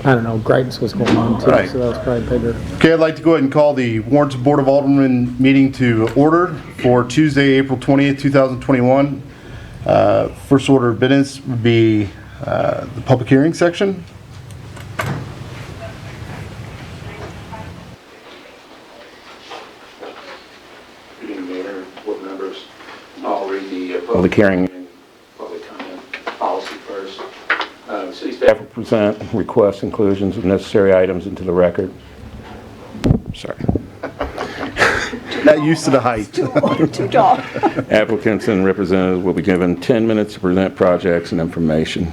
I don't know, guidance was going on too, Right. so that was probably bigger. Okay, I'd like to go ahead and call the Warrenton Board of Aldermen meeting to order for Tuesday, April 20th, 2021. First order of business would be the public hearing section. Mayor, board members, I'll read the public hearing and public comment policy first. City staff will present requests, inclusions of necessary items into the record. Sorry. Not used to the height. Too tall. Applicants and representatives will be given 10 minutes to present projects and information.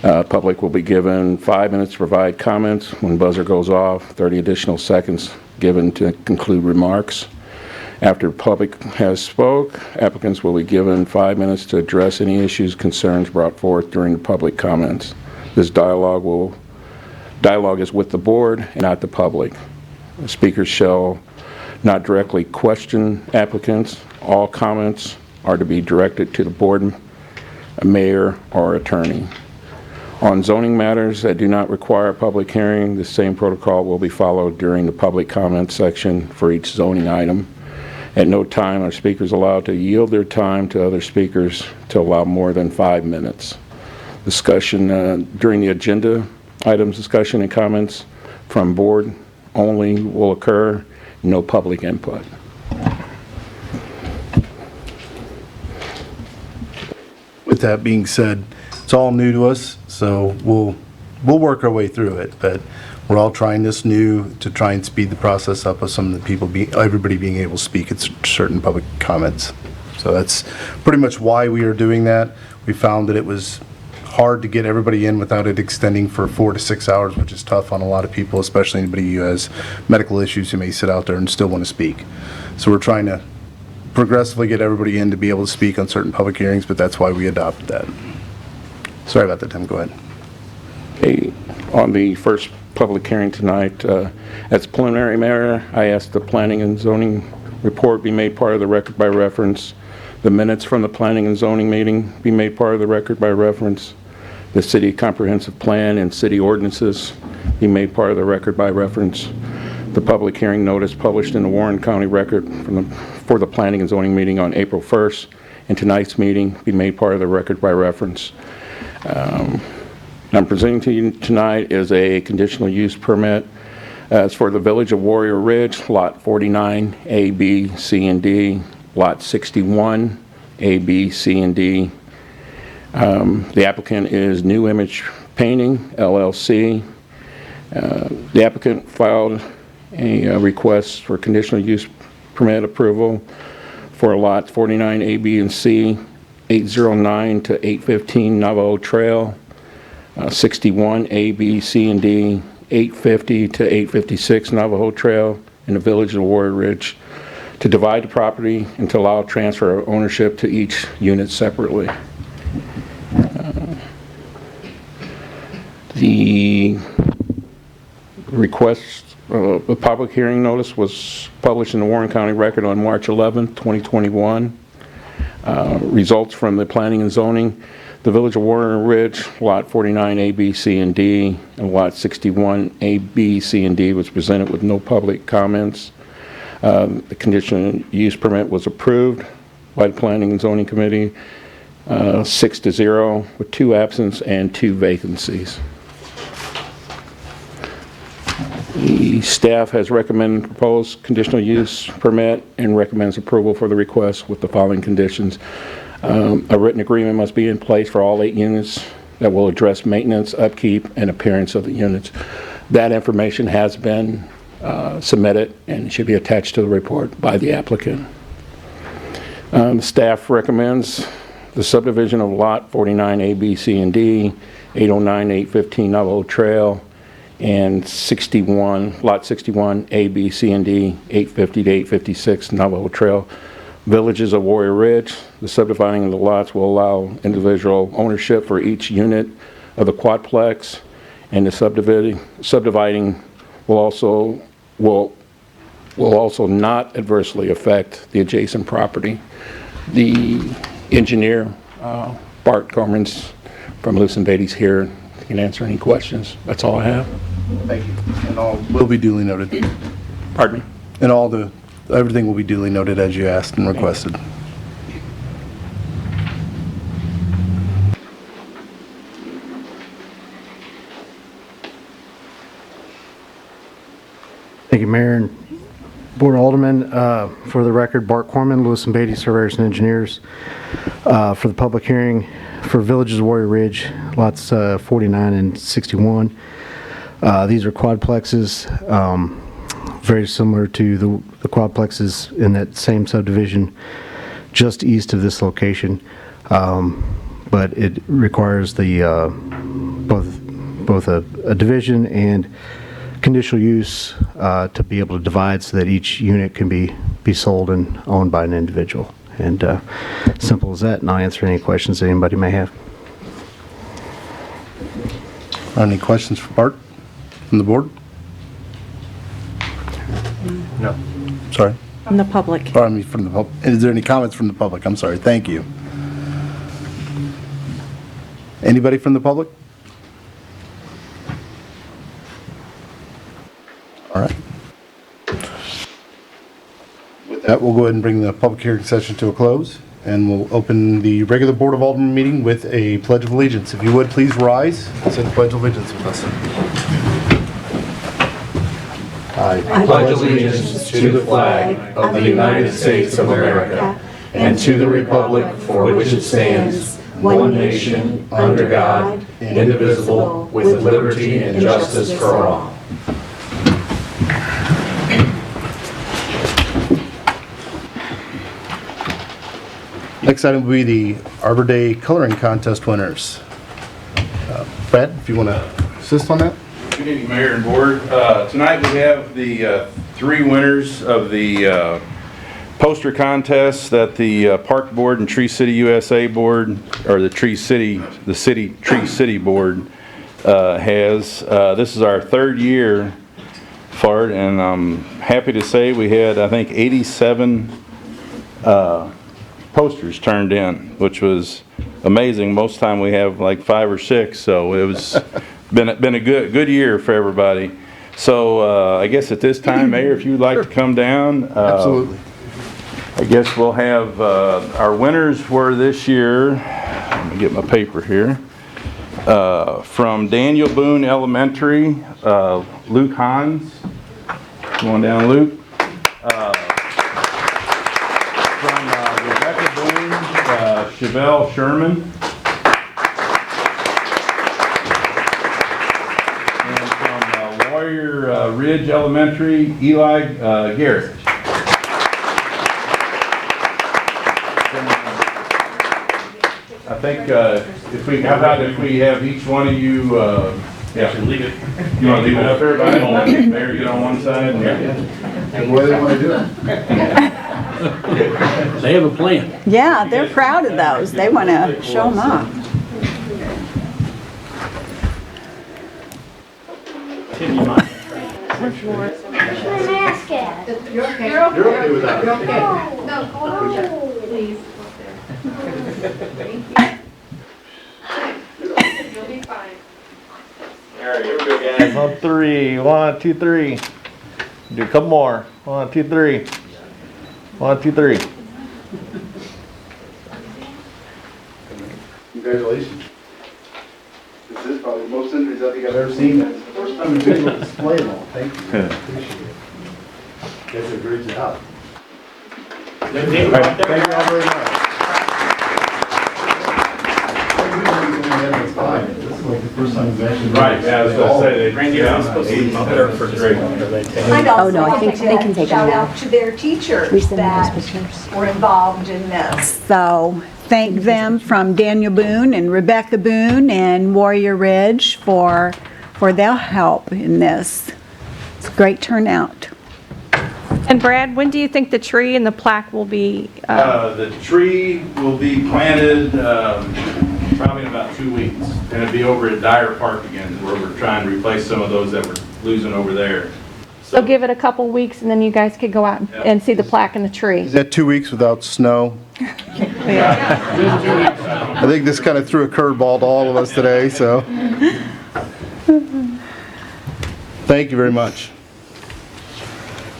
Public will be given 5 minutes to provide comments. When buzzer goes off, 30 additional seconds given to conclude remarks. After public has spoke, applicants will be given 5 minutes to address any issues, concerns brought forth during the public comments. This dialogue is with the board and not the public. The speakers shall not directly question applicants. All comments are to be directed to the board, mayor, or attorney. On zoning matters that do not require a public hearing, the same protocol will be followed during the public comment section for each zoning item. At no time are speakers allowed to yield their time to other speakers to allow more than 5 minutes. Discussion during the agenda items, discussion and comments from board only will occur. No public input. With that being said, it's all new to us, so we'll work our way through it, but we're all trying this new to try and speed the process up of some of the people, everybody being able to speak at certain public comments. So that's pretty much why we are doing that. We found that it was hard to get everybody in without it extending for 4 to 6 hours, which is tough on a lot of people, especially anybody who has medical issues who may sit out there and still want to speak. So we're trying to progressively get everybody in to be able to speak on certain public hearings, but that's why we adopted that. Sorry about that, Tim. Go ahead. Okay, on the first public hearing tonight, as preliminary matter, I asked the planning and zoning report be made part of the record by reference. The minutes from the planning and zoning meeting be made part of the record by reference. The city comprehensive plan and city ordinances be made part of the record by reference. The public hearing notice published in the Warren County Record for the planning and zoning meeting on April 1st and tonight's meeting be made part of the record by reference. I'm presenting to you tonight is a conditional use permit. It's for the Village of Warrior Ridge, Lot 49, A, B, C, and D, Lot 61, A, B, C, and D. The applicant is New Image Painting, LLC. The applicant filed a request for conditional use permit approval for Lot 49, A, B, and C, 809 to 815 Navajo Trail, 61 A, B, C, and D, 850 to 856 Navajo Trail in the Village of Warrior Ridge, to divide the property and to allow transfer of ownership to each unit separately. The request, the public hearing notice was published in the Warren County Record on March 11, 2021. Results from the planning and zoning. The Village of Warrior Ridge, Lot 49 A, B, C, and D, and Lot 61 A, B, C, and D was presented with no public comments. The conditional use permit was approved by the Planning and Zoning Committee 6-0 with 2 absence and 2 vacancies. The staff has recommended proposed conditional use permit and recommends approval for the request with the following conditions. A written agreement must be in place for all 8 units that will address maintenance, upkeep, and appearance of the units. That information has been submitted and should be attached to the report by the applicant. The staff recommends the subdivision of Lot 49 A, B, C, and D, 809, 815 Navajo Trail, and Lot 61 A, B, C, and D, 850 to 856 Navajo Trail, Villages of Warrior Ridge. The subdividing of the lots will allow individual ownership for each unit of the quadplex, and the subdividing will also not adversely affect the adjacent property. The engineer, Bart Gorman's from Lucen Beatty's here, can answer any questions. That's all I have. Thank you. And all will be duly noted. Pardon me? And everything will be duly noted as you asked and requested. Thank you, Mayor and Board of Aldermen. For the record, Bart Corman, Lewis and Beatty Surveyors and Engineers, for the public hearing for Villages of Warrior Ridge, lots 49 and 61. These are quadplexes, very similar to the quadplexes in that same subdivision just east of this location, but it requires the both a division and conditional use to be able to divide so that each unit can be sold and owned by an individual. And simple as that, and I'll answer any questions that anybody may have. Any questions for Bart from the board? No. Sorry? From the public. Or, I mean, from the public. Is there any comments from the public? I'm sorry. Thank you. Anybody from the public? All right. With that, we'll go ahead and bring the public hearing session to a close, and we'll open the regular Board of Aldermen meeting with a Pledge of Allegiance. If you would, please rise and say the Pledge of Allegiance with us. I pledge allegiance to the flag of the United States of America and to the republic for which it stands, one nation, under God, indivisible, with liberty and justice for all. Next item will be the Arbor Day Coloring Contest winners. Brad, if you want to assist on that? Good evening, Mayor and Board. Tonight we have the three winners of the poster contest that the Park Board and Tree City USA Board, or the Tree City Tree City Board has. This is our third year for it, and I'm happy to say we had, I think, 87 posters turned in, which was amazing. Most time we have like 5 or 6, so it was been a good year for everybody. So I guess at this time, Mayor, if you'd like to come down. Absolutely. I guess we'll have our winners were this year. Let me get my paper here. From Daniel Boone Elementary, Luke Hans. Come on down, Luke. From Rebecca Boone, Chevelle Sherman. And from Warrior Ridge Elementary, Eli Garrett. I think how about if we have each one of you, yeah, leave it. You want to leave it up there, everybody? Mayor, get on one side. And what do they want to do? They have a plan. Yeah, they're proud of those. They want to show them off. You're okay with that? No, please. You'll be fine. All right, here we go, guys. On 3, 1, 2, 3. Do a couple more. 1, 2, 3. 1, 2, 3. Congratulations. This is probably the most entries I think I've ever seen. It's the first time we've been able to display them all. Thank you. Appreciate it. You guys did a great job. All right, thank you all very much. This is like the first time we've actually. Right, yeah, I was going to say, they bring you down. Oh, no, I think they can take them Shout now. out to their teachers We send them that those pictures. were involved in this. So thank them from Daniel Boone and Rebecca Boone and Warrior Ridge for their help in this. It's a great turnout. And Brad, when do you think the tree and the plaque will be? The tree will be planted probably in about 2 weeks. And it'll be over at Dyer Park again, where we're trying to replace some of those that we're losing over there. So give it a couple weeks and then you guys could go out and see the plaque and the tree. Is that 2 weeks without snow? I think this kind of threw a curveball to all of us today, so. Thank you very much.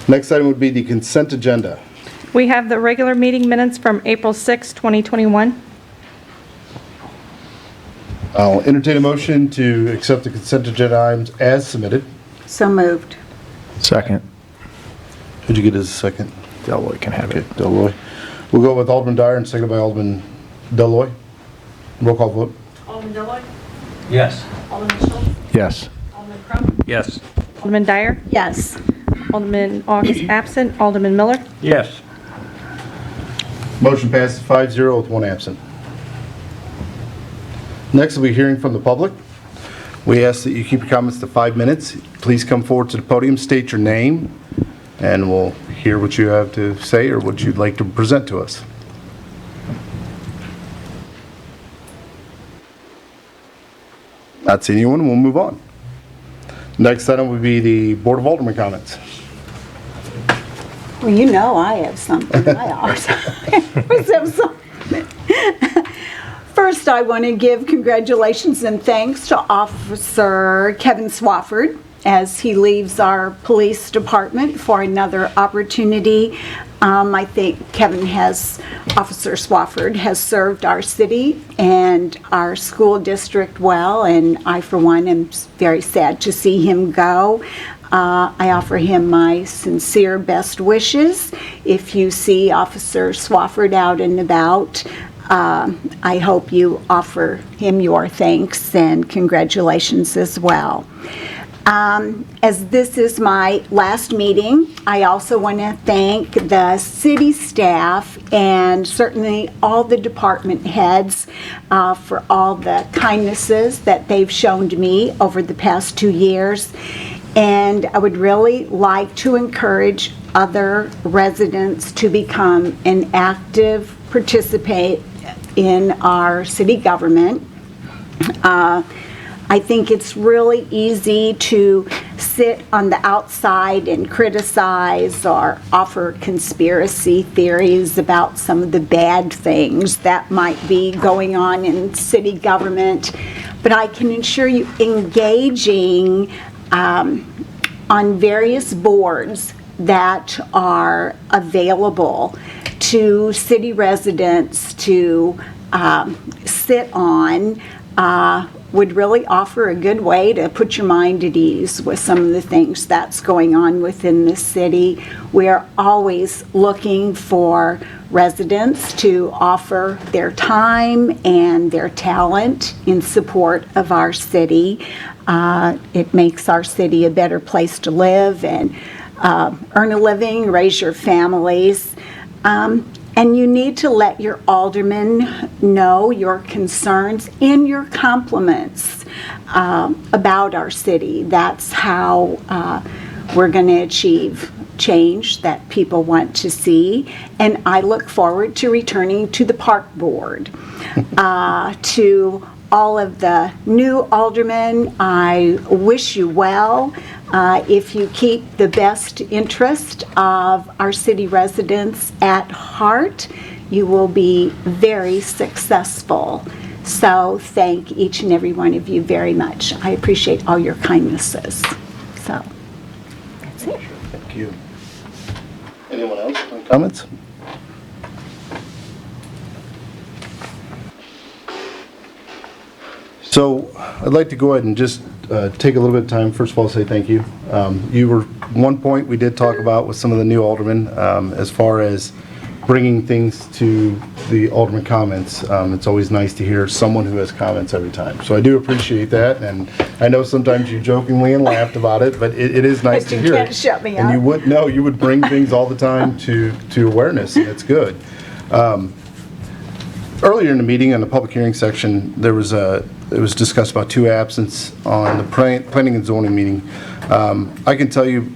Next item would be the consent agenda. We have the regular meeting minutes from April 6, 2021. I'll entertain a motion to accept the consent agenda items as submitted. So moved. Second. Who'd you get as a second? Delroy can have Okay, it. Deloy. We'll go with Alderman Dyer and seconded by Alderman Deloy. Roll call vote. Alderman Deloy, Yes. Alderman Schultz, Yes. Alderman Crump, Yes. Alderman Dyer, Yes. Alderman August absent, Alderman Miller. Yes. Motion passes 5-0 with one absent. Next will be hearing from the public. We ask that you keep your comments to 5 minutes. Please come forward to the podium, state your name, and we'll hear what you have to say or what you'd like to present to us. Not seeing anyone, we'll move on. Next item would be the Board of Aldermen comments. Well, you know I have something. I always have something. First, I want to give congratulations and thanks to Officer Kevin Swafford as he leaves our police department for another opportunity. I think Officer Swafford has served our city and our school district well, and I, for one, am very sad to see him go. I offer him my sincere best wishes. If you see Officer Swafford out and about, I hope you offer him your thanks and congratulations as well. As this is my last meeting, I also want to thank the city staff and certainly all the department heads for all the kindnesses that they've shown to me over the past 2 years. And I would really like to encourage other residents to become an active participant in our city government. I think it's really easy to sit on the outside and criticize or offer conspiracy theories about some of the bad things that might be going on in city government. But I can assure you, engaging on various boards that are available to city residents to sit on would really offer a good way to put your mind at ease with some of the things that's going on within the city. We're always looking for residents to offer their time and their talent in support of our city. It makes our city a better place to live and earn a living, raise your families. And you need to let your aldermen know your concerns and your compliments about our city. That's how we're going to achieve change that people want to see. And I look forward to returning to the park board. To all of the new aldermen, I wish you well. If you keep the best interest of our city residents at heart, you will be very successful. So thank each and every one of you very much. I appreciate all your kindnesses. So that's it. Thank you. Anyone else? Any comments? So I'd like to go ahead and just take a little bit of time. First of all, say thank you. You were one point we did talk about with some of the new aldermen as far as bringing things to the alderman comments. It's always nice to hear someone who has comments every time. So I do appreciate that, and I know sometimes you jokingly and laughed about it, but it is nice to hear it. You can't shut me And up. you would know you would bring things all the time to awareness, and it's good. Earlier in the meeting, in the public hearing section, it was discussed about 2 absence on the planning and zoning meeting. I can tell you,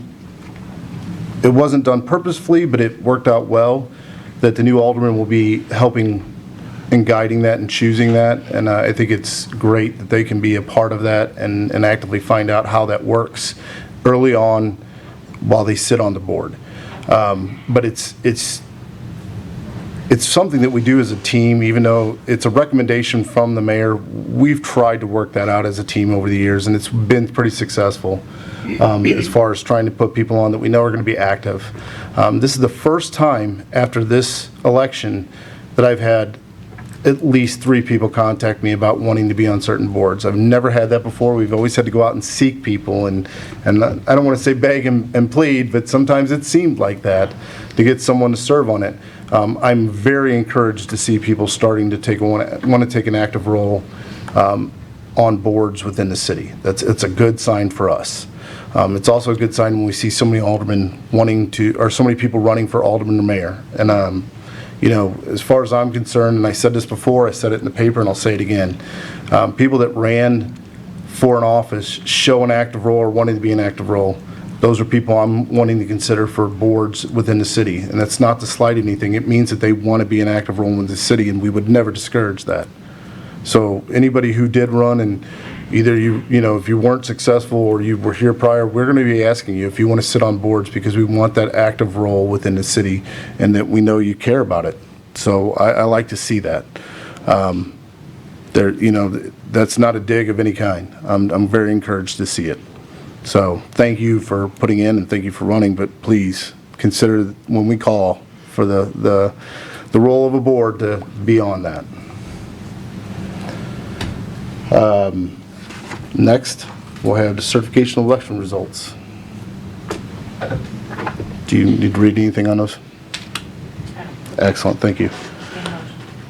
it wasn't done purposefully, but it worked out well, that the new alderman will be helping and guiding that and choosing that, and I think it's great that they can be a part of that and actively find out how that works early on while they sit on the board. But it's it's something that we do as a team, even though it's a recommendation from the mayor. We've tried to work that out as a team over the years, and it's been pretty successful as far as trying to put people on that we know are going to be active. This is the first time after this election that I've had at least 3 people contact me about wanting to be on certain boards. I've never had that before. We've always had to go out and seek people, and I don't want to say beg and plead, but sometimes it seemed like that to get someone to serve on it. I'm very encouraged to see people starting to want to take an active role on boards within the city. It's a good sign for us. It's also a good sign when we see so many aldermen so many people running for alderman or mayor. And you know, as far as I'm concerned, and I said this before, I said it in the paper, and I'll say it again, people that ran for an office show an active role or wanting to be an active role. Those are people I'm wanting to consider for boards within the city. And that's not to slight anything. It means that they want to be an active role in the city, and we would never discourage that. So anybody who did run, and either you know, if you weren't successful or you were here prior, we're going to be asking you if you want to sit on boards, because we want that active role within the city and that we know you care about it. So I like to see that. You know, that's not a dig of any kind. I'm very encouraged to see it. So thank you for putting in, and thank you for running, but please consider when we call for the role of a board to be on that. Next, we'll have the certification of election results. Do you need to read anything on those? Excellent, thank you.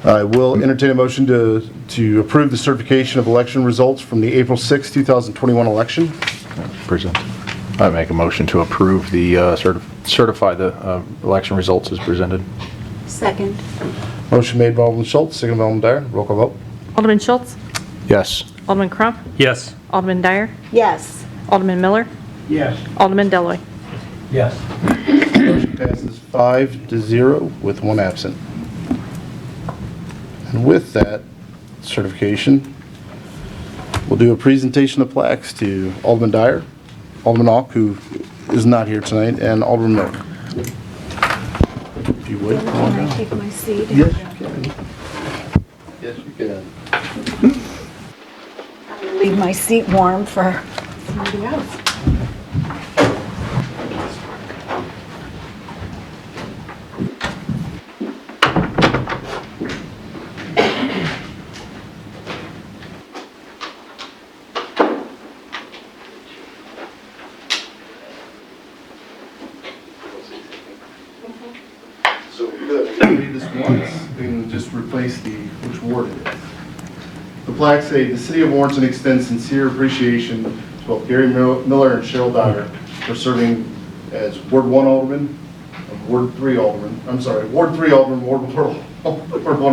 I will entertain a motion to approve the certification of election results from the April 6, 2021 election. Present. I make a motion to approve the certify the election results as presented. Second. Motion made by Alderman Schultz, second by Alderman Dyer. Roll call vote. Alderman Schultz? Yes. Alderman Crump? Yes. Alderman Dyer? Yes. Alderman Miller? Yes. Alderman Deloy. Yes. Motion passes 5-0 with 1 absent. And with that certification, we'll do a presentation of plaques to Alderman Dyer, Alderman Ock, who is not here tonight, and Alderman Miller. If you would, come on Can I down. take my seat? Yes, you can. Yes, you can. I'm gonna leave my seat warm for somebody else. So good. Read this once and just replace which ward it is. The plaques say, "The City of Warrenton extends sincere appreciation to both Gary Miller and Cheryl Dyer for serving as Ward 1 Alderman, Ward 3 Alderman, Ward 1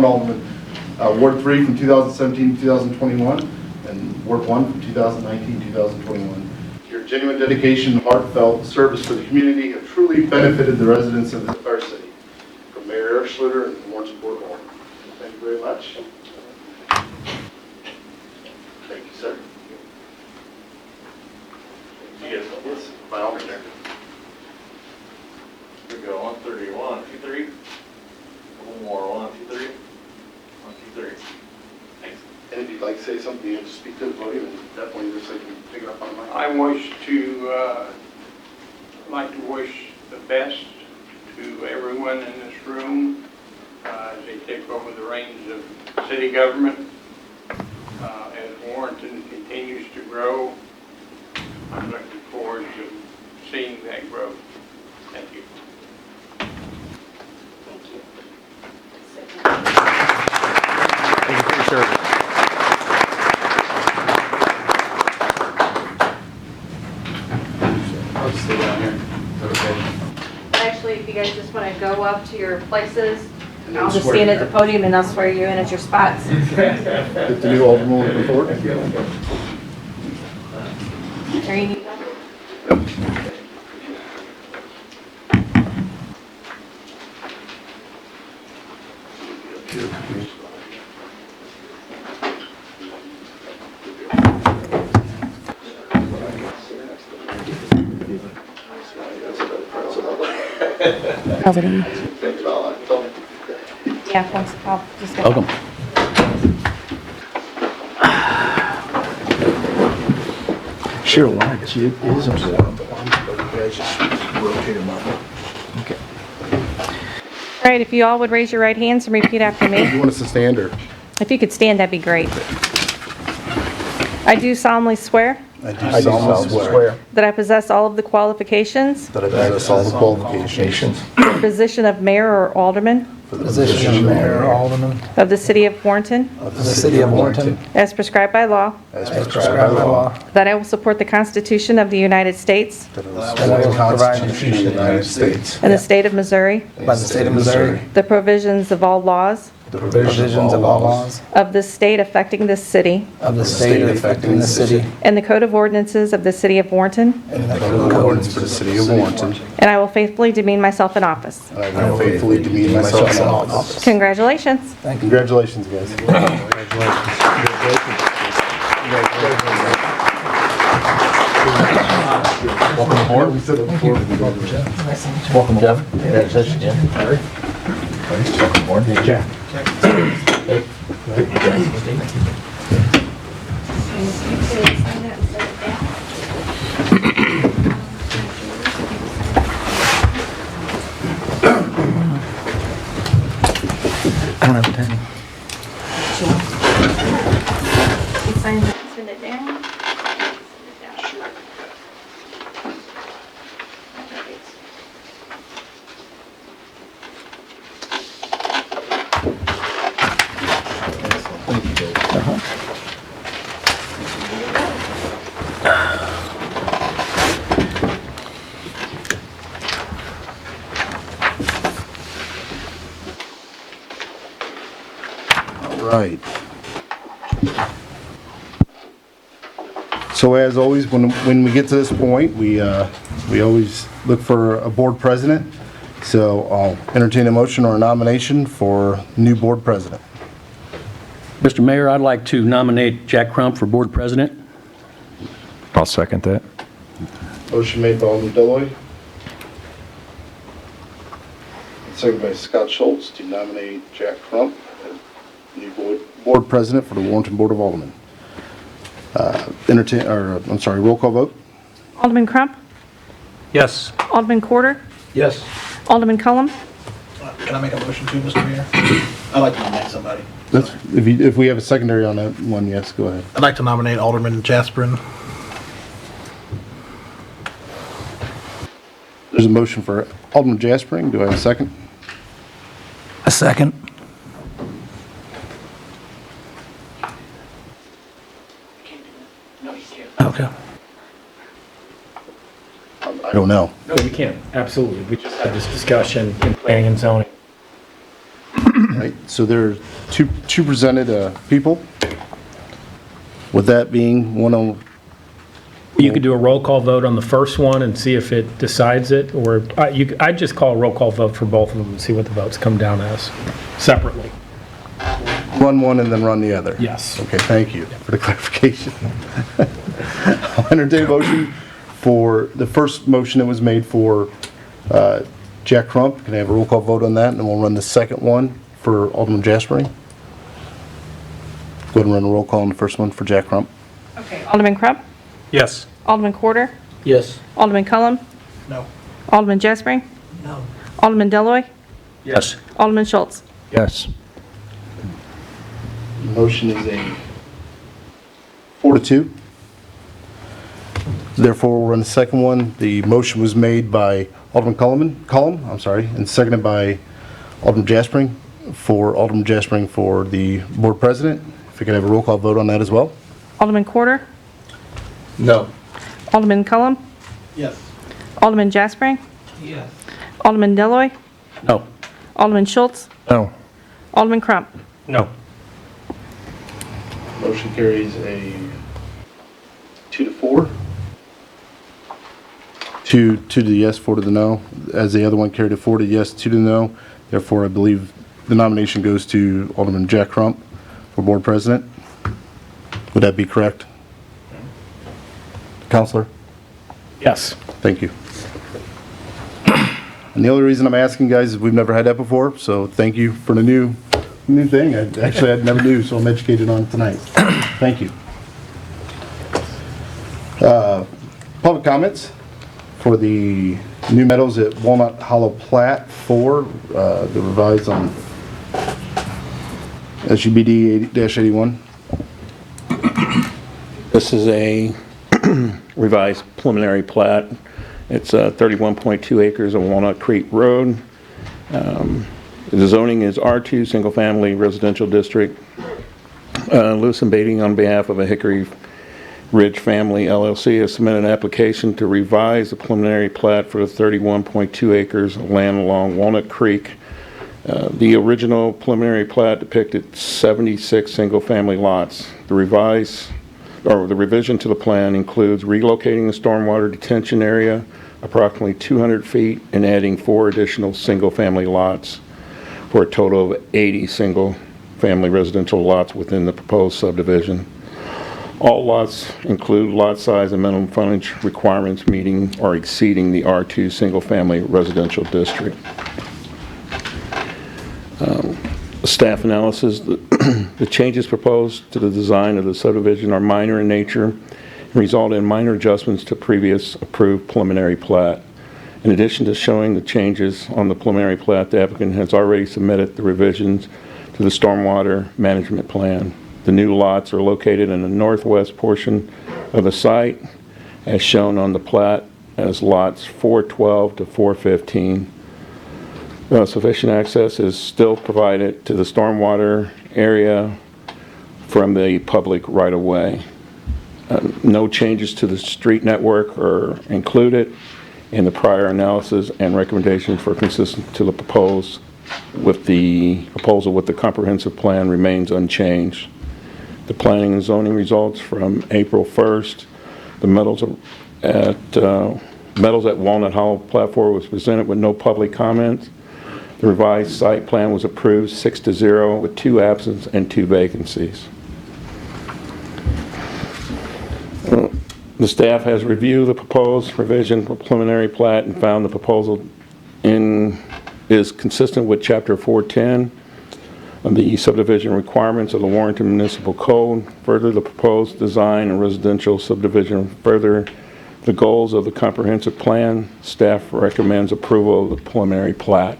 Alderman, Ward 3 from 2017 to 2021, and Ward 1 from 2019 to 2021. Your genuine dedication and heartfelt service for the community have truly benefited the residents of our city." From Mayor Eric Schluter and Warrenton Board of Aldermen. Thank you very much. Thank you, sir. You guys want this? By all means. Here we go, 131, 2, 3. One more, 1, 2, 3. 1, 2, 3. Thanks. And if you'd like to say something, you have to speak to the podium, and definitely just so you can pick it up on the mic. I like to wish the best to everyone in this room as they take over the reins of city government. As Warrenton continues to grow, I'm looking forward to seeing that growth. Thank you. Thank you. Thank you for your service. I'll just stay down here. Okay. Actually, if you guys just want to go up to your places, And then I'll just swear stand you at the in. podium and I'll swear you in at your spots. Get the new Alderman report. Or you need Thanks, Val. Yeah, once, I'll just go. Welcome. Cheryl, I guess it is a forum, but you guys just rotate them up. Okay. All right, if you all would raise your right hands and repeat after me. You want us to stand or? If you could stand, that'd be great. I do solemnly swear I do solemnly swear that I possess all of the qualifications that I possess all the qualifications for the position of mayor or alderman for the position of mayor or alderman of the city of Warrenton, of the city of Warrenton, as prescribed by law, as prescribed by law, that I will support the Constitution of the United States that I will support the Constitution of the United States and the state of Missouri, and the state of Missouri, the provisions of all laws the provisions of all laws of this state affecting this city, of the state affecting the city, and the code of ordinances of the city of Warrenton, and the code of ordinance for the city of Warrenton, and I will faithfully demean myself in office. and I will faithfully demean myself in office. Congratulations. Congratulations, guys. Welcome aboard. Welcome, Jeff. Congratulations, Jim. Larry. Welcome aboard. Jack. I don't have time. Send it down. Right. So as always, when we get to this point, we always look for a board president. So I'll entertain a motion or a nomination for new board president. Mr. Mayor, I'd like to nominate Jack Crump for board president. I'll second that. Motion made by Alderman Deloy. Second by Scott Schultz to nominate Jack Crump as new board president for the Warrenton Board of Aldermen. Roll call vote. Alderman Crump, Yes. Alderman Quarter, Yes. Alderman Cullum, Can I make a motion too, Mr. Mayor? I'd like to nominate somebody. If we have a secondary on that one, yes, go ahead. I'd like to nominate Alderman Jasperin. There's a motion for Alderman Jaspering. Do I have a second? A second. Okay. I don't know. No, we can't, absolutely. We just had this discussion in planning and zoning. Right, so there are two presented people. With that being one of, You could do a roll call vote on the first one and see if it decides it, or I'd just call a roll call vote for both of them and see what the votes come down as separately. run one and then run the other. Yes. Okay, thank you for the clarification. I'll entertain a motion for, the first motion that was made for Jack Crump. Can I have a roll call vote on that? And then we'll run the second one for Alderman Jaspering. Go ahead and run a roll call on the first one for Jack Crump. Okay. Alderman Crump, Yes. Alderman Quarter, Yes. Alderman Cullum, No. Alderman Jaspering, No. Alderman Deloy, Yes. Alderman Schultz. Yes. Motion is a 4-2. Therefore, we'll run the second one. The motion was made by Alderman Cullum, and seconded by Alderman Jaspering for the board president. If we could have a roll call vote on that as well. Alderman Quarter, No. Alderman Cullum, Yes. Alderman Jaspering, Yes. Alderman Deloy, No. Alderman Schultz, No. Alderman Crump. No. Motion carries a 2-4. 2 to the yes, 4 to the no. As the other one carried a 4 to yes, 2 to the no. Therefore, I believe the nomination goes to Alderman Jack Crump for board president. Would that be correct? Counselor? Yes. Thank you. And the only reason I'm asking, guys, is we've never had that before, so thank you for the new new thing. I never knew, so I'm educated on it tonight. Thank you. Public comments for the new meadows at Walnut Hollow Plat 4, the revised on SUBD 80-81. This is a revised preliminary plat. It's 31.2 acres on Walnut Creek Road. The zoning is R2, single-family residential district. Lewis and Beatty, on behalf of a Hickory Ridge Family LLC, has submitted an application to revise the preliminary plat for the 31.2 acres of land along Walnut Creek. The original preliminary plat depicted 76 single-family lots. The revision to the plan includes relocating the stormwater detention area approximately 200 feet and adding 4 additional single-family lots for a total of 80 single-family residential lots within the proposed subdivision. All lots include lot size and minimum frontage requirements meeting or exceeding the R2 single-family residential district. Staff analysis, the changes proposed to the design of the subdivision are minor in nature and result in minor adjustments to previous approved preliminary plat. In addition to showing the changes on the preliminary plat, the applicant has already submitted the revisions to the stormwater management plan. The new lots are located in the northwest portion of the site, as shown on the plat as lots 412 to 415. Sufficient access is still provided to the stormwater area from the public right-of-way. No changes to the street network are included in the prior analysis, and recommendations for consistent to the proposal with the comprehensive plan remains unchanged. The planning and zoning results from April 1st, the metals at Walnut Hollow platform was presented with no public comments. The revised site plan was approved 6-0 with 2 absences and 2 vacancies. The staff has reviewed the proposed revision for preliminary plat and found the proposal is consistent with Chapter 410 of the subdivision requirements of the Warrenton Municipal Code. Further, the proposed design and residential subdivision further the goals of the comprehensive plan. Staff recommends approval of the preliminary plat.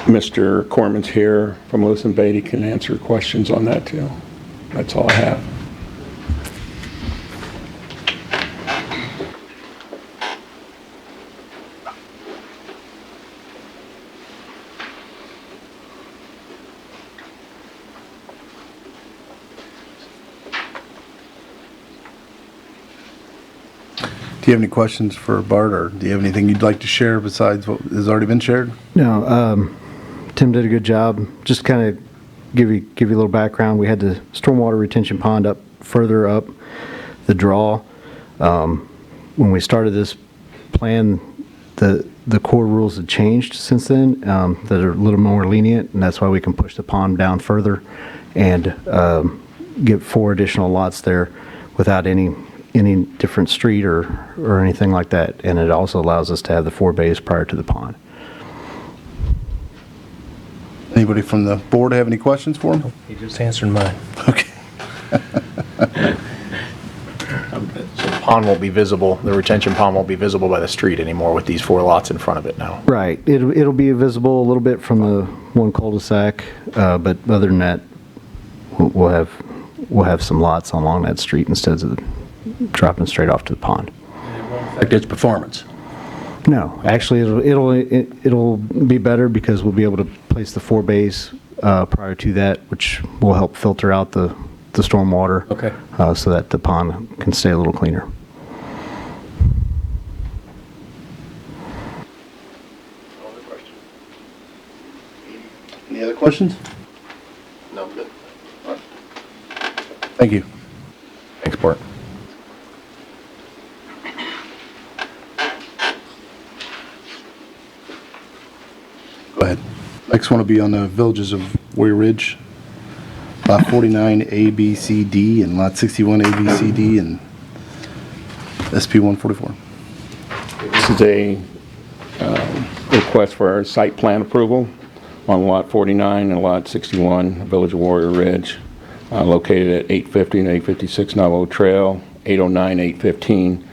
Mr. Corman's here from Lewis and Beatty, can answer questions on that too. That's all I have. Do you have any questions for Bart, or do you have anything you'd like to share besides what has already been shared? No, Tim did a good job. Just kind of give you a little background. We had the stormwater retention pond up further up the draw. When we started this plan, the core rules had changed since then, that are a little more lenient, and that's why we can push the pond down further and get 4 additional lots there without any different street or anything like that. And it also allows us to have the 4 bays prior to the pond. Anybody from the board have any questions for him? He just answered mine. Okay. The pond won't be visible, the retention pond won't be visible by the street anymore with these 4 lots in front of it now. Right. It'll be visible a little bit from the one cul-de-sac, but other than that, we'll have some lots along that street instead of dropping straight off to the pond. Affect its performance. No, actually, it'll be better because we'll be able to place the 4 bays prior to that, which will help filter out the storm water. Okay. So that the pond can stay a little cleaner. Any other questions? No, good. Thank you. Thanks, Bart. Go ahead. Next one will be on the villages of Warrior Ridge. Lot 49 A, B, C, D, and Lot 61 A, B, C, D, and SP 144. This is a request for our site plan approval. on Lot 49 and Lot 61, Village of Warrior Ridge, located at 850 and 856 Navajo Trail, 809, 815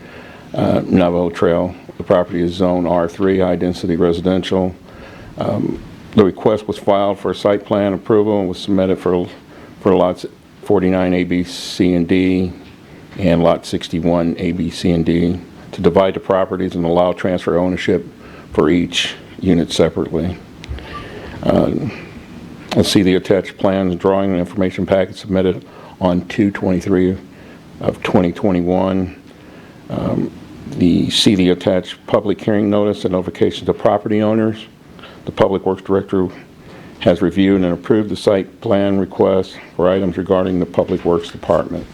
Navajo Trail. The property is zone R3, high-density residential. The request was filed for site plan approval and was submitted for lots 49 A, B, C, and D, and lot 61 A, B, C, and D, to divide the properties and allow transfer ownership for each unit separately. Let's see the attached plans, drawing, and information packet submitted on 2/23 of 2021. See the attached public hearing notice and notification to property owners. The Public Works Director has reviewed and approved the site plan request for items regarding the Public Works Department.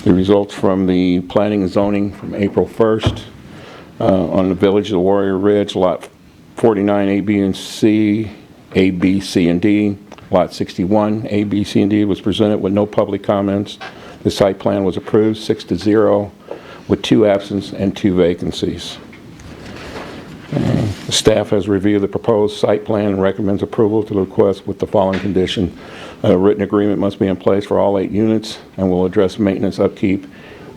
The results from the planning and zoning from April 1st on the Village of Warrior Ridge, Lot 49 A, B, and C, A, B, C, and D. Lot 61 A, B, C, and D was presented with no public comments. The site plan was approved 6-0 with 2 absences and 2 vacancies. The staff has reviewed the proposed site plan and recommends approval to the request with the following condition. A written agreement must be in place for all 8 units and will address maintenance, upkeep,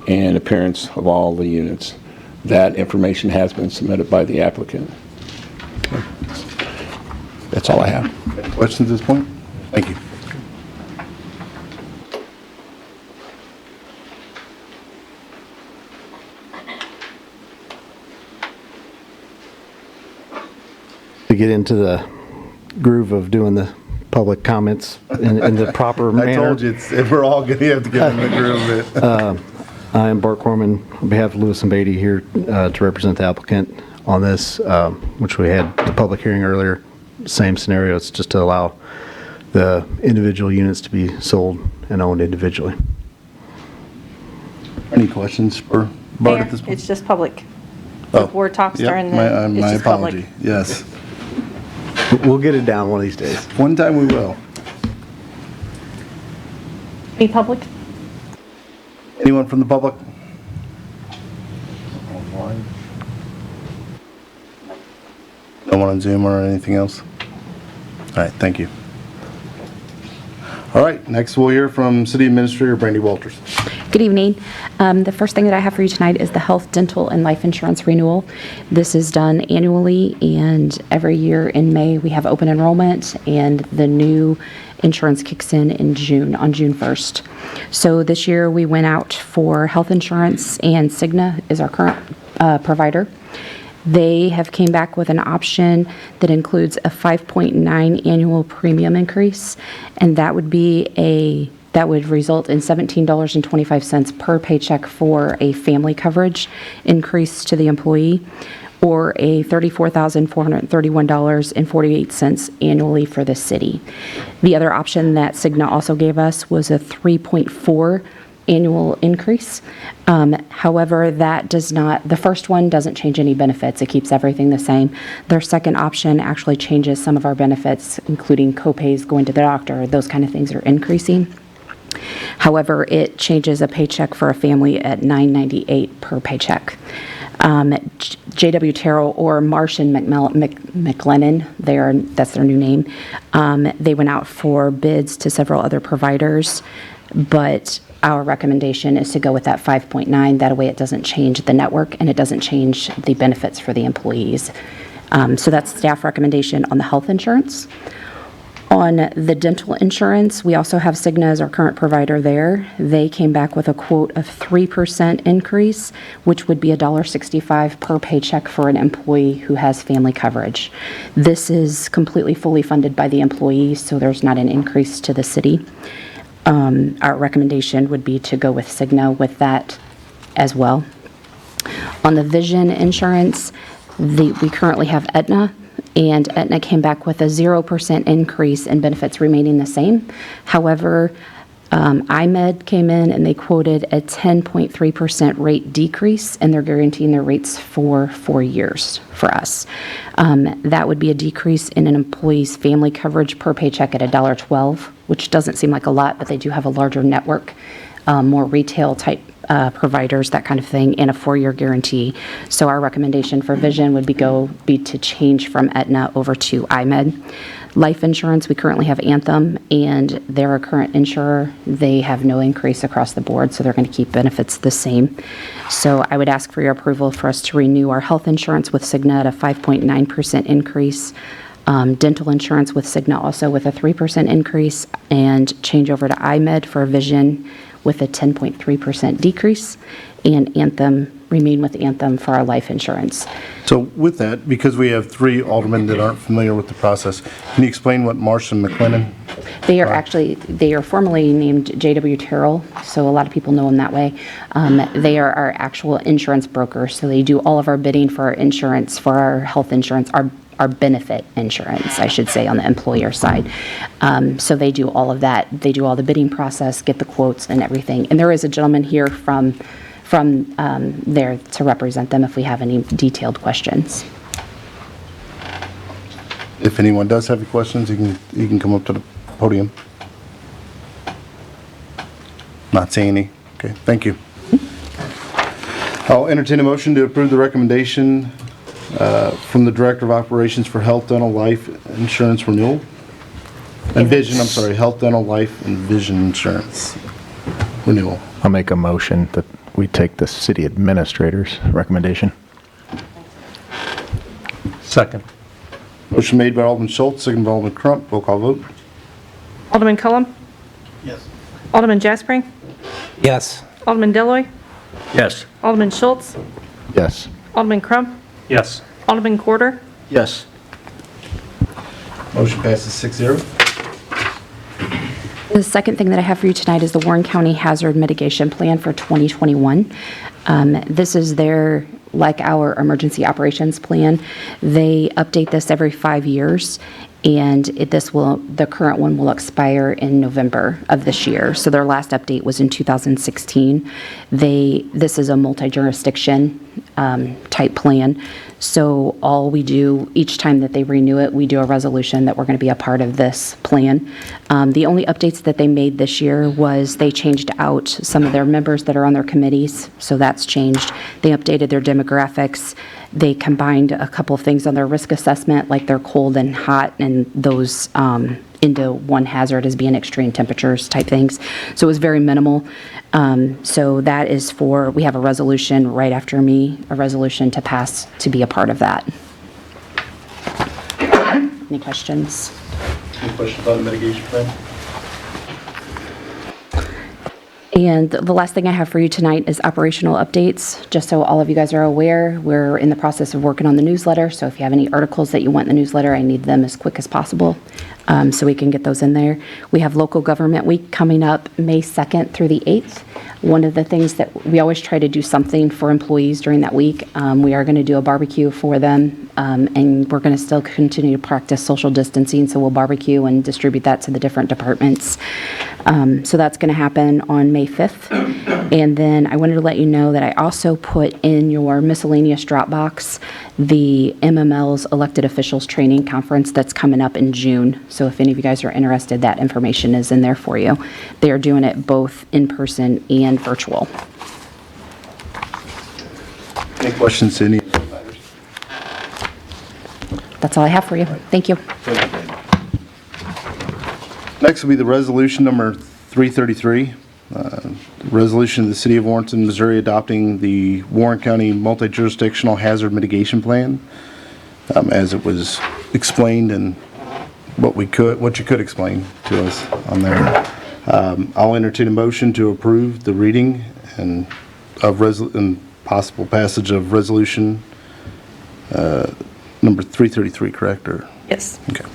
and appearance of all the units. That information has been submitted by the applicant. That's all I have. Any questions at this point? Thank you. To get into the groove of doing the public comments in the proper manner. I told you, we're all going to have to get in the groove of it. I am Bart Corman on behalf of Lewis and Beatty here to represent the applicant on this, which we had the public hearing earlier. Same scenario, it's just to allow the individual units to be sold and owned individually. Any questions for Bart at this point? It's just public. Oh, The board talks yep, during the, it's my just public. apology. Yes. We'll get it down one of these days. One time we will. Be public? Anyone from the public? No one on Zoom or anything else? All right, thank you. All right, next we'll hear from City Administrator Brandy Walters. Good evening. The first thing that I have for you tonight is the health, dental, and life insurance renewal. This is done annually, and every year in May we have open enrollment, and the new insurance kicks in June, on June 1st. So this year we went out for health insurance, and Cigna is our current provider. They have came back with an option that includes a 5.9 annual premium increase, and that would result in $17.25 per paycheck for a family coverage increase to the employee, or a $34,431.48 annually for the city. The other option that Cigna also gave us was a 3.4 annual increase. However, the first one doesn't change any benefits. It keeps everything the same. Their second option actually changes some of our benefits, including co-pays, going to the doctor, those kind of things are increasing. However, it changes a paycheck for a family at $9.98 per paycheck. J.W. Terrell or Marsh and McLennan, that's their new name. They went out for bids to several other providers, but our recommendation is to go with that 5.9. That way it doesn't change the network and it doesn't change the benefits for the employees. So that's staff recommendation on the health insurance. On the dental insurance, we also have Cigna as our current provider there. They came back with a quote of 3% increase, which would be $1.65 per paycheck for an employee who has family coverage. This is completely fully funded by the employee, so there's not an increase to the city. Our recommendation would be to go with Cigna with that as well. On the vision insurance, we currently have Aetna, and Aetna came back with a 0% increase and benefits remaining the same. However, IMED came in and they quoted a 10.3% rate decrease, and they're guaranteeing their rates for 4 years for us. That would be a decrease in an employee's family coverage per paycheck at $1.12, which doesn't seem like a lot, but they do have a larger network, more retail type providers, that kind of thing, and a 4-year guarantee. So our recommendation for vision would be to change from Aetna over to IMED. Life insurance, we currently have Anthem, and they're our current insurer. They have no increase across the board, so they're going to keep benefits the same. So I would ask for your approval for us to renew our health insurance with Cigna at a 5.9% increase, dental insurance with Cigna also with a 3% increase, and change over to IMED for vision with a 10.3% decrease, and Anthem, remain with Anthem for our life insurance. So with that, because we have 3 aldermen that aren't familiar with the process, can you explain what Marsh and McLennan? They are formally named J.W. Terrell, so a lot of people know them that way. They are our actual insurance brokers, so they do all of our bidding for our insurance, for our health insurance, our benefit insurance, I should say, on the employer side. So they do all of that. They do all the bidding process, get the quotes and everything. And there is a gentleman here from there to represent them if we have any detailed questions. If anyone does have any questions, you can come up to the podium. Not seeing any. Okay, thank you. I'll entertain a motion to approve the recommendation from the Director of Operations for Health, Dental, Life Insurance Renewal. And Vision, I'm sorry, Health, Dental, Life, and Vision Insurance Renewal. I'll make a motion that we take the city administrator's recommendation. Second. Motion made by Alderman Schultz, second by Alderman Crump. Roll call vote. Alderman Cullum? Yes. Alderman Jaspering? Yes. Alderman Deloy, Yes. Alderman Schultz? Yes. Alderman Crump? Yes. Alderman Quarter? Yes. Motion passes 6-0. The second thing that I have for you tonight is the Warren County Hazard Mitigation Plan for 2021. This is like our emergency operations plan. They update this every 5 years, and the current one will expire in November of this year. So their last update was in 2016. This is a multi-jurisdiction type plan. So all we do each time that they renew it, we do a resolution that we're going to be a part of this plan. The only updates that they made this year was they changed out some of their members that are on their committees, so that's changed. They updated their demographics. They combined a couple of things on their risk assessment, like their cold and hot, and those into one hazard as being extreme temperatures type things. So it was very minimal. So that is we have a resolution right after me, a resolution to pass to be a part of that. Any questions? Any questions about the mitigation plan? And the last thing I have for you tonight is operational updates. Just so all of you guys are aware, we're in the process of working on the newsletter. So if you have any articles that you want in the newsletter, I need them as quick as possible so we can get those in there. We have Local Government Week coming up May 2nd through the 8th. One of the things that we always try to do something for employees during that week. We are going to do a barbecue for them, and we're going to still continue to practice social distancing, so we'll barbecue and distribute that to the different departments. So that's going to happen on May 5th. And then I wanted to let you know that I also put in your miscellaneous Dropbox the MML's Elected Officials Training Conference that's coming up in June. So if any of you guys are interested, that information is in there for you. They are doing it both in person and virtual. Any questions to any? That's all I have for you. Thank you. Next will be the resolution number 333. Resolution of the City of Warrenton, Missouri adopting the Warren County Multi-Jurisdictional Hazard Mitigation Plan as it was explained and what you could explain to us on there. I'll entertain a motion to approve the reading and possible passage of resolution number 333, correct? Yes. Okay.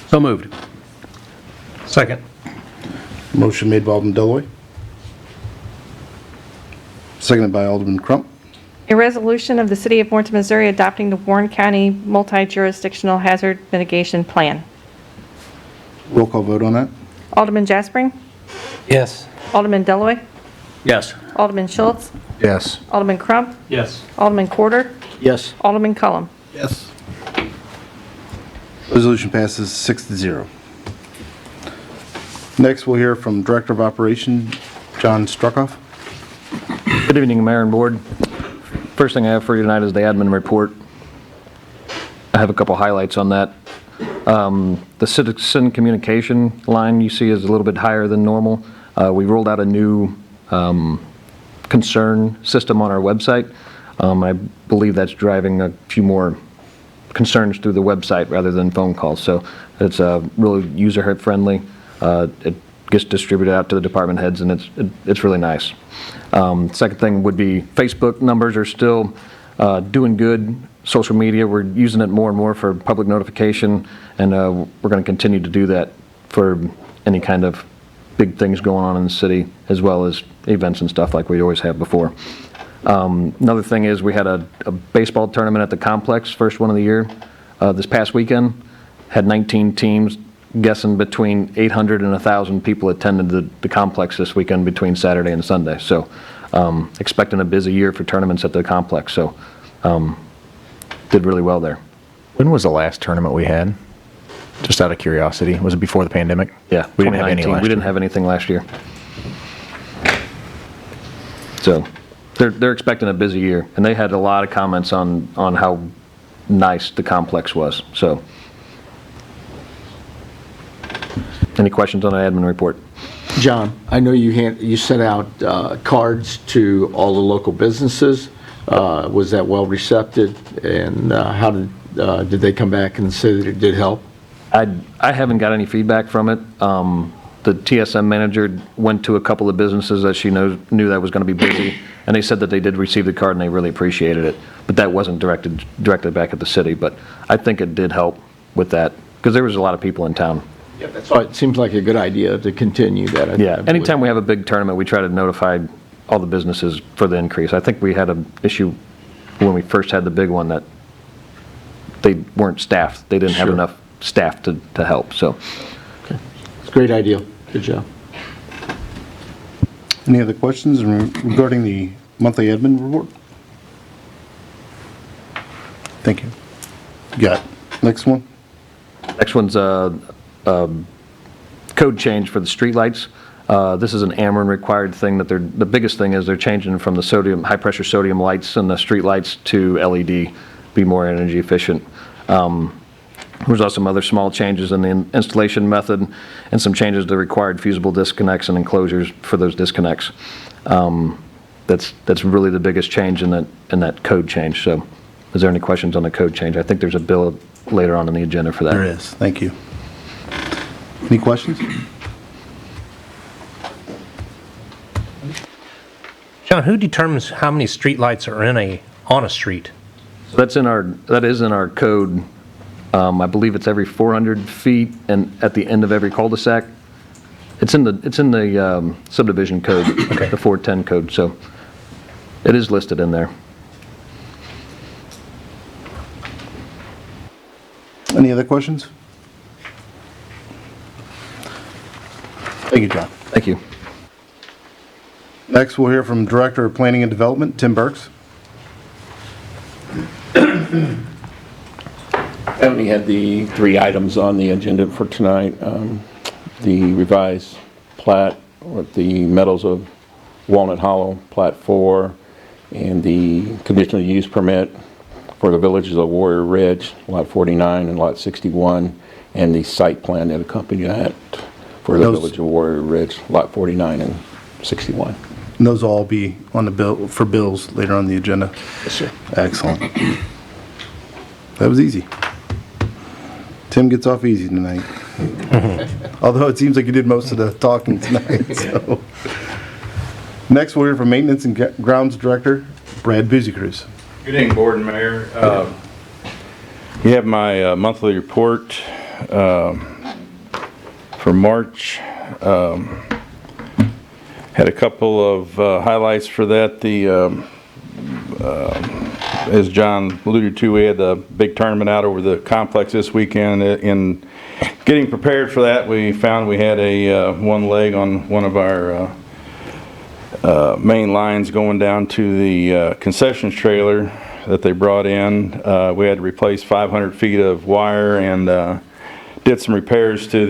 So moved. Second. Motion made by Alderman Deloy. Seconded by Alderman Crump. A resolution of the City of Warrenton, Missouri adopting the Warren County Multi-Jurisdictional Hazard Mitigation Plan. Roll call vote on that. Alderman Jaspering? Yes. Alderman Deloy, Yes. Alderman Schultz? Yes. Alderman Crump? Yes. Alderman Quarter? Yes. Alderman Cullum? Yes. Resolution passes 6-0. Next, we'll hear from Director of Operations, John Struckoff. Good evening, Mayor and Board. First thing I have for you tonight is the admin report. I have a couple highlights on that. The citizen communication line you see is a little bit higher than normal. We rolled out a new concern system on our website. I believe that's driving a few more concerns through the website rather than phone calls. So it's really user-friendly. It gets distributed out to the department heads, and it's really nice. Second thing would be Facebook numbers are still doing good. Social media, we're using it more and more for public notification, and we're going to continue to do that for any kind of big things going on in the city, as well as events and stuff like we always have before. Another thing is we had a baseball tournament at the complex, first one of the year. This past weekend, had 19 teams, guessing between 800 and 1,000 people attended the complex this weekend between Saturday and Sunday. So expecting a busy year for tournaments at the complex. So did really well there. When was the last tournament we had? Just out of curiosity. Was it before the pandemic? Yeah, We didn't have any 2019. last We didn't year. have anything last year. So they're expecting a busy year, and they had a lot of comments on how nice the complex was. So any questions on the admin report? John, I know you sent out cards to all the local businesses. Was that well received, and how did they come back and say that it did help? I haven't got any feedback from it. The TSM manager went to a couple of businesses that she knew that was going to be busy, and they said that they did receive the card and they really appreciated it. But that wasn't directed back at the city. But I think it did help with that because there was a lot of people in town. Yeah, that's why it seems like a good idea to continue that. Yeah, anytime we have a big tournament, we try to notify all the businesses for the increase. I think we had an issue when we first had the big one that they weren't staffed. They didn't have Sure. enough staff to help, so. Okay. It's a great idea. Good job. Any other questions regarding the monthly admin report? Thank you. Got it. Next one? Next one's a code change for the streetlights. This is an Ameren required thing that the biggest thing is they're changing from the high pressure sodium lights and the streetlights to LED, be more energy efficient. There's also some other small changes in the installation method and some changes to required fusible disconnects and enclosures for those disconnects. That's really the biggest change in that code change. So is there any questions on the code change? I think there's a bill later on in the agenda for that. There is. Thank you. Any questions? John, who determines how many streetlights are on a street? So that is in our code. I believe it's every 400 feet and at the end of every cul-de-sac. It's in the subdivision code, Okay. The 410 code, so it is listed in there. Any other questions? Thank you, John. Thank you. Next, we'll hear from Director of Planning and Development, Tim Burks. I only had the 3 items on the agenda for tonight. The revised plat with the Meadows of Walnut Hollow, Plat 4, and the conditional use permit for the villages of Warrior Ridge, Lot 49 and Lot 61, and the site plan that accompanied that for the village of Warrior Ridge, Lot 49 and 61. And those will all be on the bill for bills later on the agenda. Yes, sir. Excellent. That was easy. Tim gets off easy tonight. Although it seems like you did most of the talking tonight. So. Next, we'll hear from Maintenance and Grounds Director, Brad Buzicruz. Good evening, Board and Mayor. You have my monthly report for March. Had a couple of highlights for that. As John alluded to, we had the big tournament out over the complex this weekend. In getting prepared for that, we found we had a one leg on one of our main lines going down to the concessions trailer that they brought in. We had to replace 500 feet of wire and did some repairs to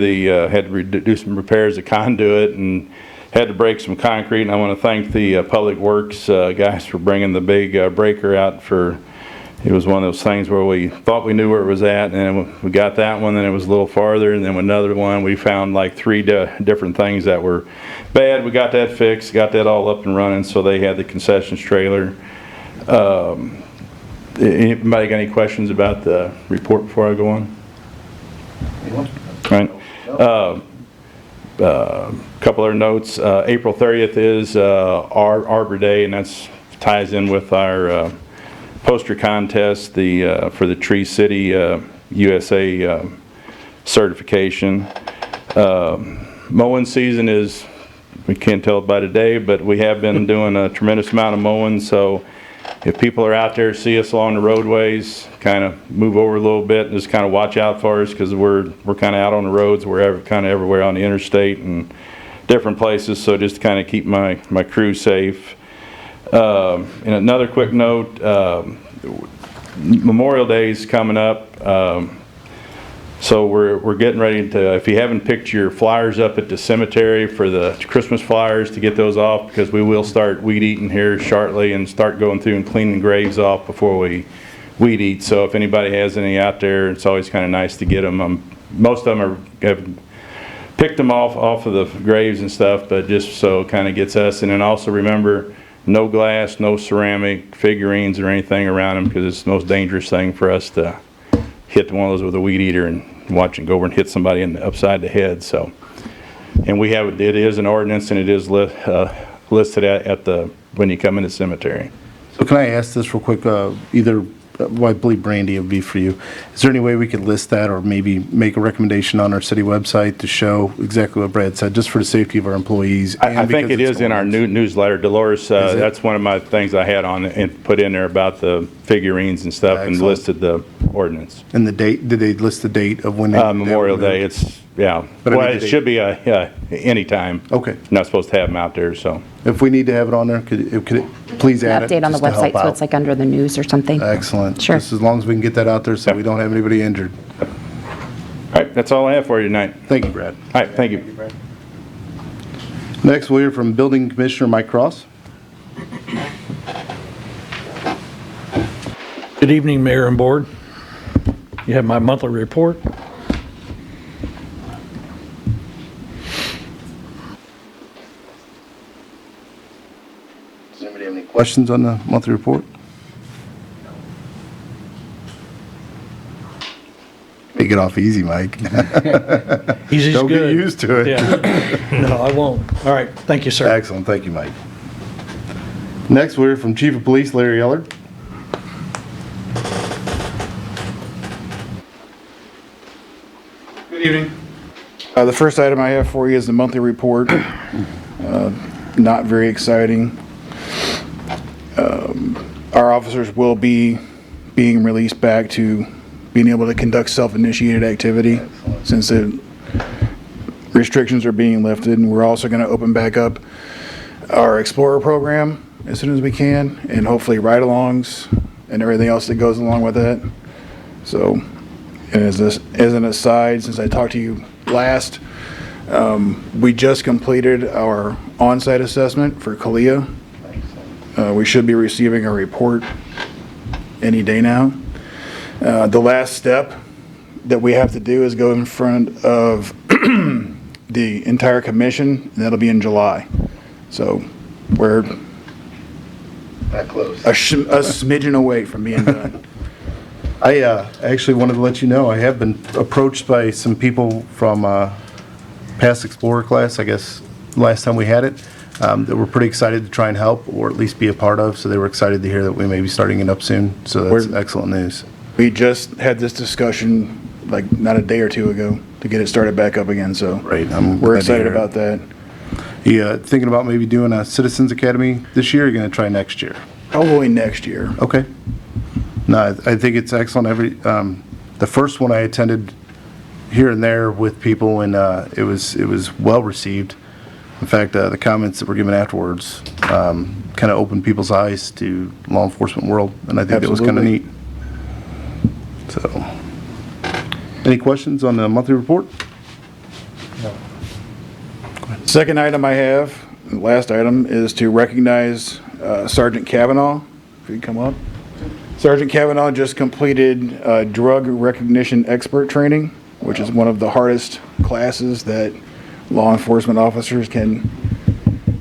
had to do some repairs to conduit and had to break some concrete, and I want to thank the Public Works guys for bringing the big breaker out for. It was one of those things where we thought we knew where it was at, and then we got that one, then it was a little farther, and then another one, we found like 3 different things that were bad. We got that fixed, got that all up and running, so they had the concessions trailer. Anybody got any questions about the report before I go on? All right. Couple other notes. April 30th is Arbor Day, and that's ties in with our poster contest for the Tree City USA certification. Mowing season is, we can't tell it by today, but we have been doing a tremendous amount of mowing, so if people are out there, see us along the roadways, kind of move over a little bit and just kind of watch out for us, because we're kind of out on the roads. We're kind of everywhere on the interstate and different places, so just to kind of keep my crew safe. And another quick note, Memorial Day is coming up, so we're getting ready to, if you haven't picked your flyers up at the cemetery for the Christmas flyers, to get those off, because we will start weed eating here shortly and start going through and cleaning graves off before we weed eat. So if anybody has any out there, it's always kind of nice to get them. Most of them have picked them off of the graves and stuff, but just so it kind of gets us. And then also remember, no glass, no ceramic figurines or anything around them, because it's the most dangerous thing for us to hit one of those with a weed eater and watch and go over and hit somebody upside the head. So, and it is an ordinance, and it is listed at when you come in the cemetery. So can I ask this real quick? Well, I believe Brandy would be for you. Is there any way we could list that, or maybe make a recommendation on our city website to show exactly what Brad said, just for the safety of our employees? I think it is in our newsletter. Dolores, that's one of my things I had on and put in there about the figurines and stuff. Excellent. And listed the ordinance. And the date, did they list the date of when they? Memorial Day, it's, yeah. But well, it should be any time. Okay. You're not supposed to have them out there, so. If we need to have it on there, could it please add it? Update on the just to help website, so out? it's like under the news or something. Excellent. Sure. Just as long as we can get that out there so we don't have anybody injured. All right, that's all I have for you tonight. Thank you, Brad. All right, thank you. Next, we'll hear from Building Commissioner Mike Cross. Good evening, Mayor and Board. You have my monthly report. Does anybody have any questions on the monthly report? Take it off easy, Mike. Easy's Don't good. get used to it. Yeah. No, I won't. All right. Thank you, sir. Excellent. Thank you, Mike. Next, we'll hear from Chief of Police Larry Eller. Good evening. The first item I have for you is the monthly report. Not very exciting. Our officers will be being released back to being able to conduct self-initiated activity since the restrictions are being lifted. And we're also going to open back up our Explorer program as soon as we can, and hopefully ride-alongs and everything else that goes along with that. So, and as an aside, since I talked to you last, we just completed our on-site assessment for Kalia. We should be receiving a report any day now. The last step that we have to do is go in front of the entire commission, and that'll be in July. So we're That close. a smidgen away from being done. I actually wanted to let you know, I have been approached by some people from past Explorer class, I guess, last time we had it, that were pretty excited to try and help, or at least be a part of, so they were excited to hear that we may be starting it up soon, so that's excellent news. We just had this discussion, like, not a day or two ago, to get it started back up again, so Right, we're excited about that. You thinking about maybe doing a Citizens Academy this year, or are you going to try next year? Probably next year. Okay. No, I think it's excellent. The first one I attended here and there with people, and it was well received. In fact, the comments that were given afterwards kind of opened people's eyes to law enforcement world, and I think that was kind of neat. So, any questions on the monthly report? Second item I have The last item is to recognize Sergeant Kavanaugh, if you come up. Sergeant Kavanaugh just completed drug recognition expert training, which is one of the hardest classes that law enforcement officers can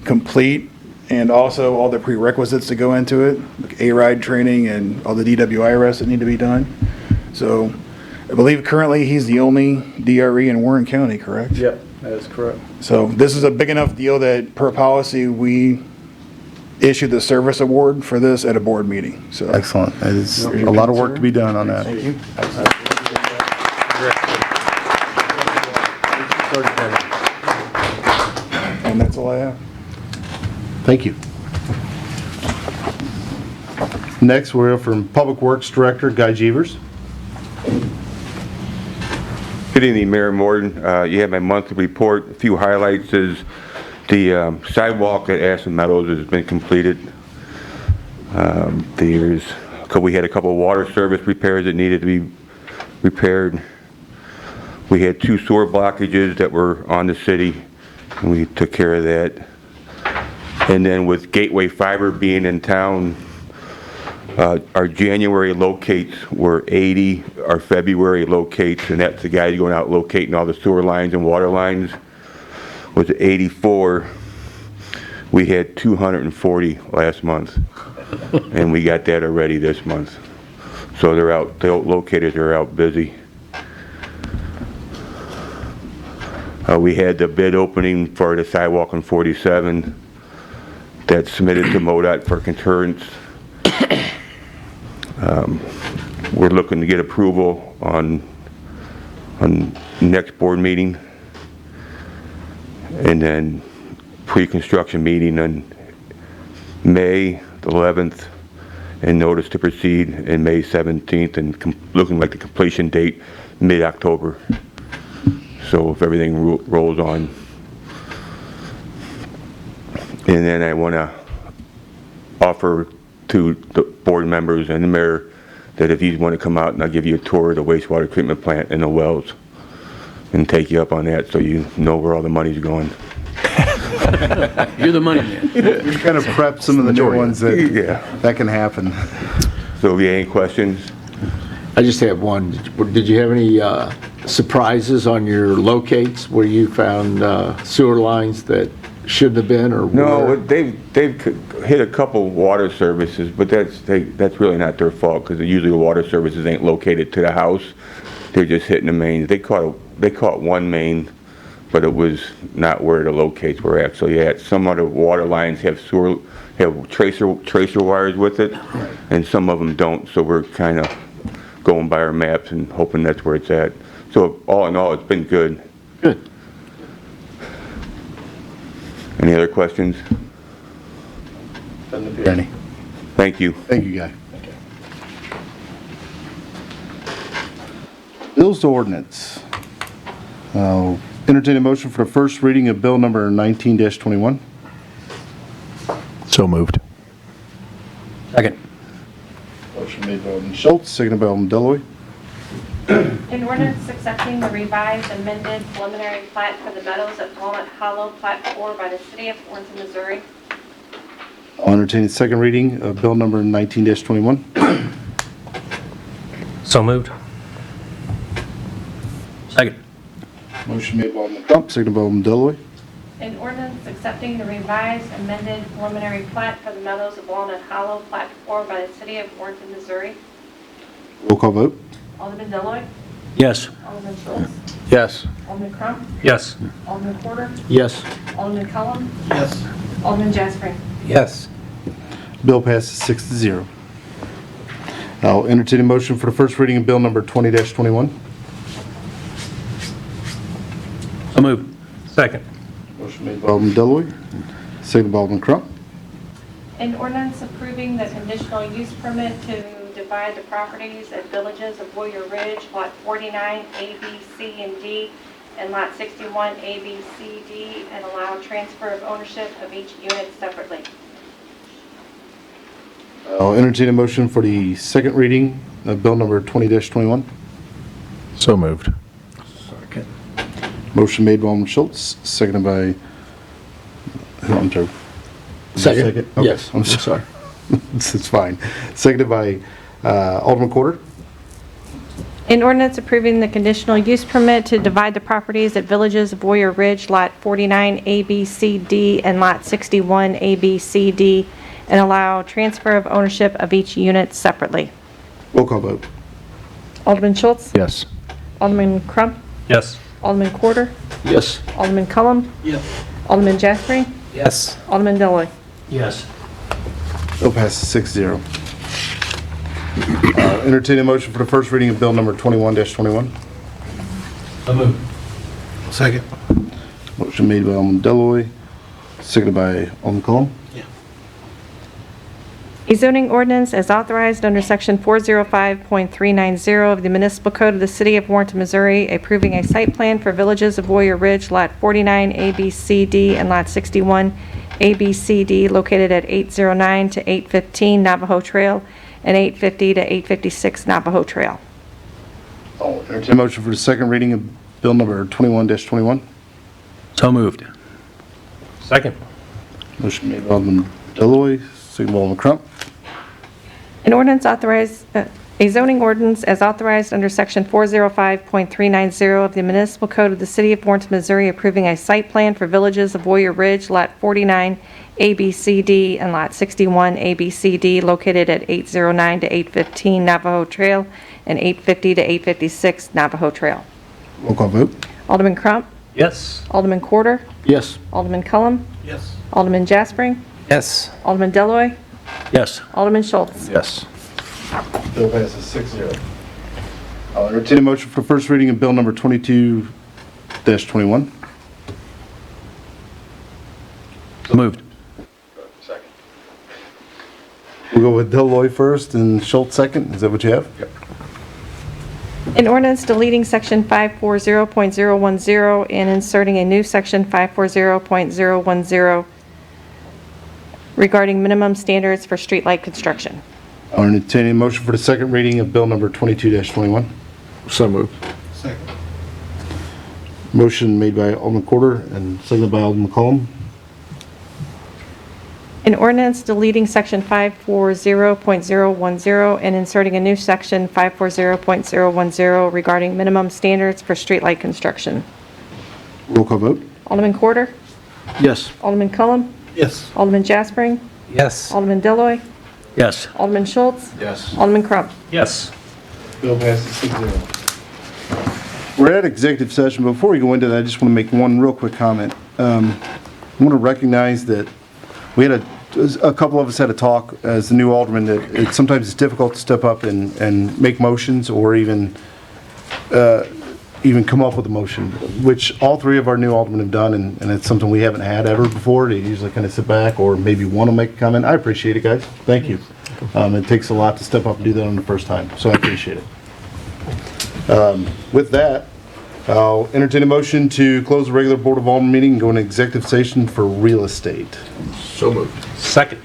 complete, and also all the prerequisites to go into it, like A-RIDE training and all the DWI arrests that need to be done. So I believe currently he's the only DRE in Warren County, correct? Yep, that is correct. So this is a big enough deal that per policy, we issue the service award for this at a board meeting. So Excellent. There's a lot of work to be done on that. Thank you. And that's all I have. Thank you. Next, we're here from Public Works Director Guy Jeevers. Good evening, Mayor Morton. You have my monthly report. A few highlights is the sidewalk at Aspen Meadows has been completed. We had a couple of water service repairs that needed to be repaired. We had 2 sewer blockages that were on the city, and we took care of that. And then with Gateway Fiber being in town, our January locates were 80, our February locates, and that's the guys going out locating all the sewer lines and water lines, was 84. We had 240 last month, and we got that already this month. So they're out, the locators are out busy. We had the bid opening for the sidewalk on 47 that's submitted to MoDOT for concurrence. We're looking to get approval on next board meeting, and then pre-construction meeting on May 11th, and notice to proceed in May 17th, and looking like the completion date mid-October. So if everything rolls on. And then I want to offer to the board members and the mayor that if you want to come out, and I'll give you a tour of the wastewater treatment plant and the wells and take you up on that so you know where all the money's going. You're the money man. We kind of prepped some of the new ones that can happen. So if you have any questions? I just have one. Did you have any surprises on your locates where you found sewer lines that shouldn't have been or No, were? they've hit a couple water services, but that's really not their fault, because usually the water services ain't located to the house. They're just hitting the mains. They caught one main, but it was not where the locates were actually at. Some other water lines have tracer wires with it, and some of them don't. So we're kind of going by our maps and hoping that's where it's at. So all in all, it's been good. Good. Any other questions? Doesn't appear any. Thank you. Thank you, Guy. Bills to ordinance. Entertain a motion for the first reading of bill number 19-21. So moved. Second. Motion made by Alderman Schultz, seconded by Alderman Deloy. An ordinance accepting the revised amended preliminary plat for the Meadows at Walnut Hollow, Plat 4 by the City of Warrenton, Missouri. I'll entertain the second reading of bill number 19-21. So moved. Second. Motion made by Alderman Crump, seconded by Alderman Deloy. An ordinance accepting the revised amended preliminary plat for the Meadows of Walnut Hollow, Plat 4 by the City of Warrenton, Missouri. Roll call vote. Alderman Deloy, Yes. Alderman Schultz, Yes. Alderman Crump, Yes. Alderman Porter, Yes. Alderman Cullum, Yes. Alderman Jaspering. Yes. Bill passes 6-0. I'll entertain a motion for the first reading of bill number 20-21. So moved. Second. Motion made by Alderman Deloy, seconded by Alderman Crump. An ordinance approving the conditional use permit to divide the properties at Villages of Warrior Ridge, Lot 49, A, B, C, and D, and Lot 61, A, B, C, D, and allow transfer of ownership of each unit separately. I'll entertain a motion for the second reading of bill number 20-21. So moved. Motion made by Alderman Schultz, seconded by I'm sorry. Second? Okay, Yes, I'm sorry. It's fine. Seconded by Alderman Quarter. An ordinance approving the conditional use permit to divide the properties at Villages of Warrior Ridge, Lot 49 A, B, C, D, and Lot 61 A, B, C, D, and allow transfer of ownership of each unit separately. Roll call vote. Alderman Schultz? Yes. Alderman Crump? Yes. Alderman Quarter? Yes. Alderman Cullum? Yes. Alderman Jaspering? Yes. Alderman Deloy. Yes. Bill passes 6-0. Entertain a motion for the first reading of bill number 21-21. So moved. Second. Motion made by Alderman Deloy, seconded by Alderman Cullum. A zoning ordinance as authorized under Section 405.390 of the Municipal Code of the City of Warrenton, Missouri, approving a site plan for Villages of Warrior Ridge, Lot 49 ABCD and Lot 61 ABCD, located at 809 to 815 Navajo Trail and 850 to 856 Navajo Trail. Entertain a motion for the second reading of bill number 21-21. So moved. Second. Motion made by Alderman Deloy, seconded by Alderman Crump. An ordinance authorized, a zoning ordinance as authorized under Section 405.390 of the Municipal Code of the City of Warrenton, Missouri, approving a site plan for Villages of Warrior Ridge, Lot 49 ABCD and Lot 61 ABCD, located at 809 to 815 Navajo Trail and 850 to 856 Navajo Trail. Roll call vote. Alderman Crump? Yes. Alderman Quarter? Yes. Alderman Cullum? Yes. Alderman Jaspering? Yes. Alderman Deloy, Yes. Alderman Schultz. Yes. Bill passes 6-0. I'll entertain a motion for first reading of bill number 22-21. So moved. We'll go with Deloy first and Schultz second. Is that what you have? Yep. An ordinance deleting section 540.010 and inserting a new section 540.010 regarding minimum standards for streetlight construction. I'll entertain a motion for the second reading of bill number 22-21. So moved. Second. Motion made by Alderman Quarter and seconded by Alderman Cullum. An ordinance deleting section 540.010 and inserting a new section 540.010 regarding minimum standards for streetlight construction. Roll call vote. Alderman Quarter? Yes. Alderman Cullum? Yes. Alderman Jaspering? Yes. Alderman Deloy, Yes. Alderman Schultz? Yes. Alderman Crump? Yes. Bill passes 6-0. We're at executive session. Before we go into that, I just want to make one real quick comment. I want to recognize that we had a couple of us had a talk as the new alderman that sometimes it's difficult to step up and make motions or even come up with a motion, which all three of our new aldermen have done, and it's something we haven't had ever before. They usually kind of sit back or maybe want to make a comment. I appreciate it, guys. Thank you. It takes a lot to step up and do that on the first time, so I appreciate it. With that, I'll entertain a motion to close the regular Board of Aldermen meeting and go into executive session for real estate. So moved. Second.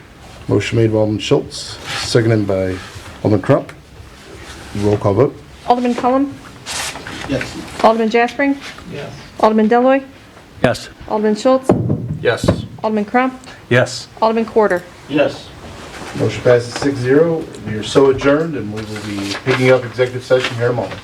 Motion made by Alderman Schultz, seconded by Alderman Crump. Roll call vote. Alderman Cullum? Yes. Alderman Jaspering? Yes. Alderman Deloy, Yes. Alderman Schultz? Yes. Alderman Crump? Yes. Alderman Quarter? Yes. Motion passes 6-0. We are so adjourned, and we will be picking up executive session here in a moment.